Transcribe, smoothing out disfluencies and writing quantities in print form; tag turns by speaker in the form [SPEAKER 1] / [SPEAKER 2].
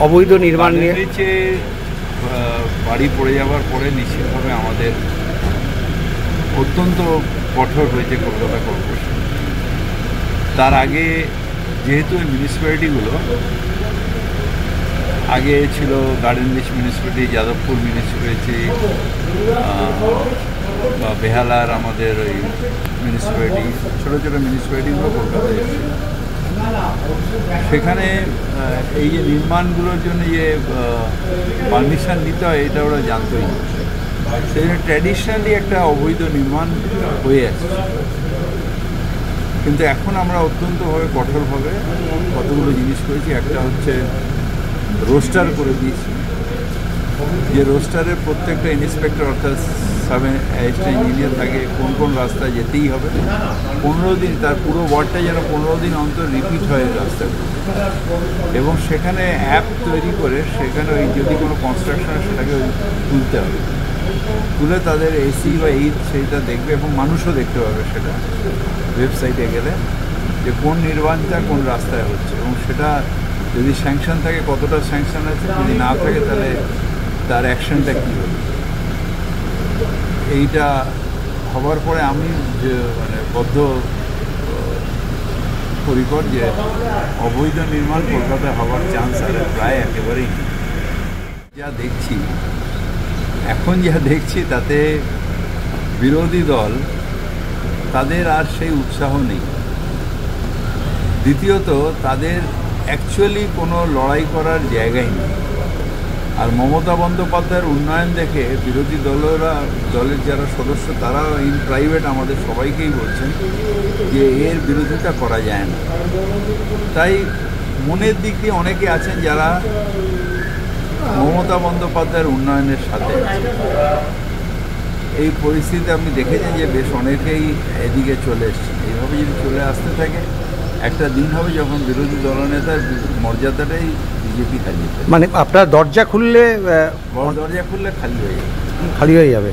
[SPEAKER 1] অবৈধ নির্মাণ নিয়ে
[SPEAKER 2] বাড়ি পড়ে যাওয়ার পরে নিশ্চিতভাবে আমাদের অত্যন্ত কঠোর হয়েছে কলকাতা কর্পোরেশন। তার আগে যেহেতু এই মিউনিসিপ্যালিটিগুলো আগে ছিল Garden Reach municipality, Jadavpur municipality বা বেহালার আমাদের ওই মিউনিসিপ্যালিটি, ছোটো ছোটো মিউনিসিপ্যালিটিগুলো কলকাতায় এসেছে। সেখানে এই যে নির্মাণগুলোর জন্য যে পারমিশন নিতে হয় এটা ওরা জানতোই না। সেই জন্য ট্র্যাডিশনালি একটা অবৈধ নির্মাণ হয়ে আসছে। কিন্তু এখন আমরা অত্যন্তভাবে কঠোরভাবে কতগুলো জিনিস করেছি। একটা হচ্ছে রোস্টার করে দিয়েছি, যে রোস্টারের প্রত্যেকটা ইন্সপেক্টর অর্থাৎ সাব অ্যাসিস্ট্যান্ট ইঞ্জিনিয়ার থাকে কোন কোন রাস্তায় যেতেই হবে। 15 দিন তার পুরো ওয়ার্ডটা যেন 15 দিন অন্তর রিপিট হয় রাস্তাগুলো, এবং সেখানে অ্যাপ তৈরি করে সেখানে ওই যদি কোনো কনস্ট্রাকশন সেটাকে তুলতে হবে, তুলে তাদের এসি বা এইট সেইটা দেখবে এবং মানুষও দেখতে পাবে সেটা ওয়েবসাইটে গেলে যে কোন নির্মাণটা কোন রাস্তায় হচ্ছে, এবং সেটা যদি স্যাংশন থাকে কতটা স্যাংশন আছে, যদি না থাকে তাহলে তার অ্যাকশনটা কী হবে। এইটা হবার পরে আমি যে বদ্ধ পরিকর যে অবৈধ নির্মাণ কলকাতায় হওয়ার চান্স আর প্রায় একেবারেই নেই। যা দেখছি এখন তাতে বিরোধী দল তাদের আর সেই উৎসাহ নেই। দ্বিতীয়ত তাদের অ্যাকচুয়ালি কোনো লড়াই করার জায়গাই নেই। আর মমতা বন্দ্যোপাধ্যায়ের উন্নয়ন দেখে বিরোধী দলের যারা সদস্য তারা ইন প্রাইভেট আমাদের সবাইকেই বলছেন যে এর বিরোধিতা করা যায় না। তাই মনের দিক দিয়ে অনেকে আছেন যারা মমতা বন্দ্যোপাধ্যায়ের উন্নয়নের সাথে আছেন। এই পরিস্থিতিতে আপনি দেখেছেন যে বেশ অনেকেই এদিকে চলে এসছেন। এইভাবে যদি চলে আসতে থাকে একটা দিন হবে যখন বিরোধী দলনেতার মর্যাদাটাই বিজেপি হারিয়ে যাবে।
[SPEAKER 1] মানে আপনার দরজা খুললে
[SPEAKER 2] খালি হয়ে যাবে।
[SPEAKER 1] খালি হয়ে যাবে।